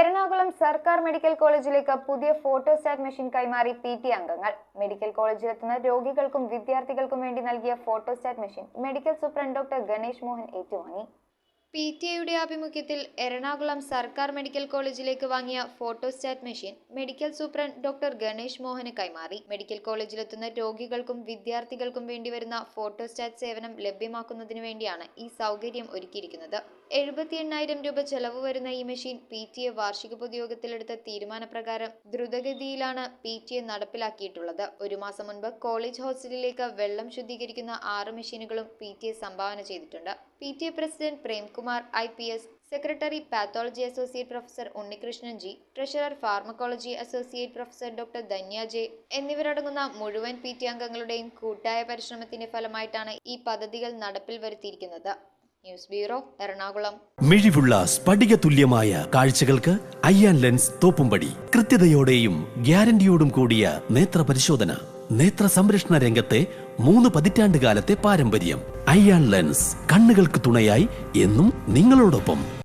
എറണാകുളം സർക്കാർ മെഡിക്കൽ കോളേജിലേക്ക് പുതിയ ഫോട്ടോസ്റ്റാറ്റ് മെഷീൻ കൈമാറി PT അംഗങ്ങൾ. മെഡിക്കൽ കോളേജിലെത്തുന്ന രോഗികൾക്കും വിദ്യാർത്ഥികൾക്കും വേണ്ടി നൽകിയ photostat machine medical superintendent doctor Ganesh Mohan ഏറ്റുവാങ്ങി. PTA ആഭിമുഖ്യത്തിൽ എറണാകുളം സർക്കാർ മെഡിക്കൽ കോളേജിലേക്ക് വാങ്ങിയ photostat machine medical superintendent doctor Ganesh മോഹന് കൈമാറി. മെഡിക്കൽ കോളേജിലെത്തുന്ന രോഗികൾക്കും വിദ്യാർത്ഥികൾക്കും വേണ്ടി വരുന്ന ഫോട്ടോസ്റ്റാറ്റ് സേവനം ലഭ്യമാക്കുന്നതിന് വേണ്ടിയാണ് ഈ സൗകര്യം ഒരുക്കിയിരിക്കുന്നത്. 78,000 രൂപ ചെലവ് വരുന്ന ഈ മെഷീൻ PTA വാർഷിക പൊതുയോഗത്തിലെടുത്ത തീരുമാനപ്രകാരം ദ്രുതഗതിയിലാണ് PTA നടപ്പിലാക്കിയിട്ടുള്ളത്. ഒരു മാസം മുൻപ് കോളേജ് ഹോസ്റ്റലിലേക്ക് വെള്ളം ശുദ്ധീകരിക്കുന്ന 6 മെഷീനുകളും PTA സംഭാവന ചെയ്തിട്ടുണ്ട്. PTA president Premkumar IPS, secretary pathology associate professor Unnikrishnan G, treasurer pharmacology associate professor doctor Dhanya J എന്നിവരടങ്ങുന്ന മുഴുവൻ PTA അംഗങ്ങളുടെയും കൂട്ടായ പരിശ്രമത്തിന്റെ ഫലമായിട്ടാണ് ഈ പദ്ധതികൾ നടപ്പിൽ വരുത്തിയിരിക്കുന്നത്. News bureau, Ernakulam. മിഴിവുള്ള സ്ഫടിക തുല്യമായ കാഴ്ചകൾക്ക് അയ്യാൻ ലെൻസ് തോപ്പുംപടി. കൃത്യതയോടെയും ഗ്യാരണ്ടിയോടും കൂടിയ നേത്ര പരിശോധന. നേത്ര സംരക്ഷണ രംഗത്തെ 3 പതിറ്റാണ്ട് കാലത്തെ പാരമ്പര്യം. അയ്യാൻ ലെൻസ്, കണ്ണുകൾക്ക് തുണയായി എന്നും നിങ്ങളോടൊപ്പം.